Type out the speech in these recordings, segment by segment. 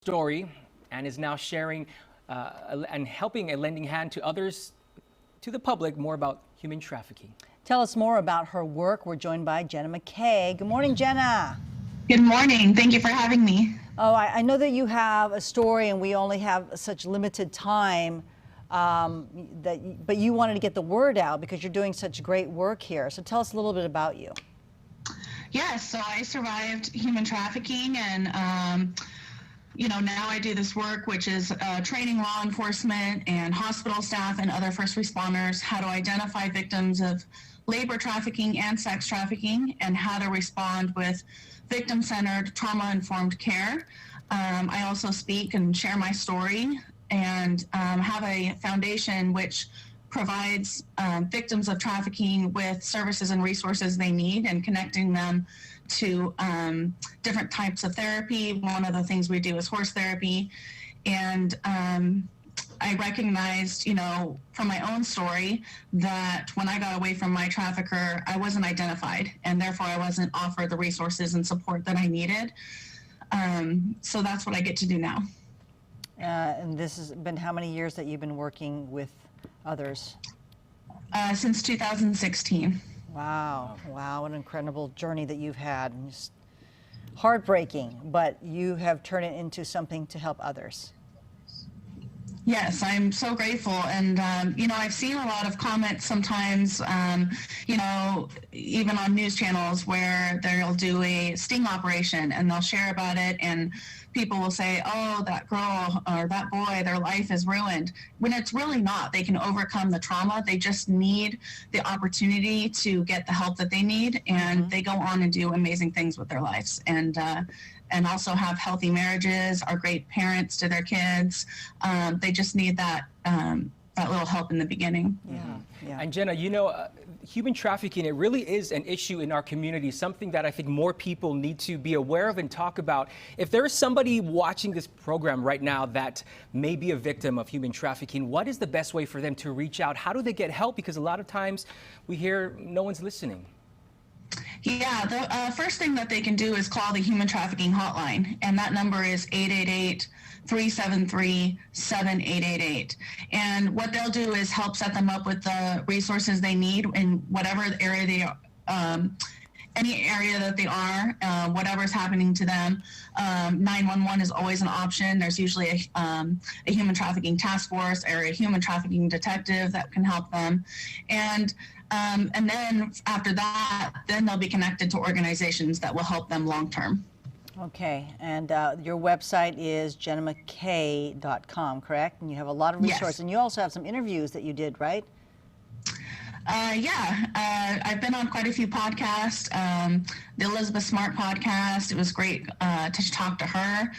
story and is now sharing and helping a lending hand to others, to the public, more about human trafficking. Tell us more about her work. We're joined by Jenna McKaye. Good morning, Jenna. Good morning. Thank you for having me. Oh, I know that you have a story and we only have such limited time, but you wanted to get the word out because you're doing such great work here. So tell us a little bit about you. Yes, so I survived human trafficking and now I do this work, which is training law enforcement and hospital staff and other first responders how to identify victims of labor trafficking and sex trafficking and how to respond with victim-centered, trauma-informed care. I also speak and share my story and have a foundation which provides victims of trafficking with services and resources they need and connecting them to different types of therapy. One of the things we do is horse therapy. And I recognized, from my own story that when I got away from my trafficker, I wasn't identified and therefore I wasn't offered the resources and support that I needed. So that's what I get to do now. And this has been how many years that you've been working with others? Since 2016. Wow, what an incredible journey that you've had. And just heartbreaking, but you have turned it into something to help others. Yes, I'm so grateful. And, I've seen a lot of comments sometimes, even on news channels where they'll do a sting operation and they'll share about it and people will say, oh, that girl or that boy, their life is ruined. When it's really not. They can overcome the trauma. They just need the opportunity to get the help that they need. And they go on and do amazing things with their lives. And also have healthy marriages, are great parents to their kids. They just need that little help in the beginning. Yeah. And Jenna, human trafficking, it really is an issue in our community, something that I think more people need to be aware of and talk about. If there is somebody watching this program right now that may be a victim of human trafficking, what is the best way for them to reach out? How do they get help? Because a lot of times we hear no one's listening. Yeah, the first thing that they can do is call the human trafficking hotline, and that number is 888-373-7888. And what they'll do is help set them up with the resources they need in whatever area they are, any area that they are, whatever's happening to them. 911 is always an option. There's usually a human trafficking task force or a human trafficking detective that can help them. And then after that, then they'll be connected to organizations that will help them long term. Okay, and your website is jennamckaye.com, correct? And you have a lot of resources. Yes. And you also have some interviews that you did, right? I've been on quite a few podcasts. The Elizabeth Smart podcast, it was great to talk to her.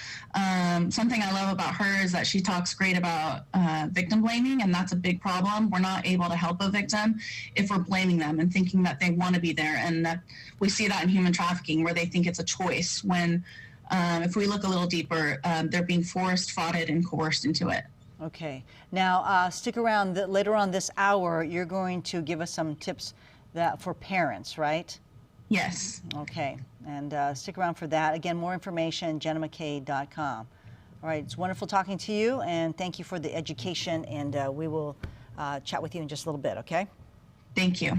Something I love about her is that she talks great about victim blaming, and that's a big problem. We're not able to help a victim if we're blaming them and thinking that they want to be there, and that we see that in human trafficking where they think it's a choice when if we look a little deeper, they're being forced, frauded, and coerced into it. Okay. Now, stick around. Later on this hour, you're going to give us some tips for parents, right? Yes. Okay. And stick around for that. Again, more information, jennamckaye.com. All right. It's wonderful talking to you, and thank you for the education, and we will chat with you in just a little bit, okay? Thank you.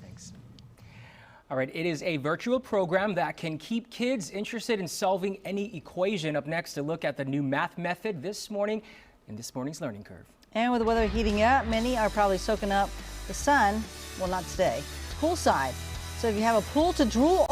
Thanks. All right. It is a virtual program that can keep kids interested in solving any equation. Up next, to look at the new math method this morning in this morning's Learning Curve. And with the weather heating up, many are probably soaking up the sun. Well, not today. Poolside. So if you have a pool to drool over,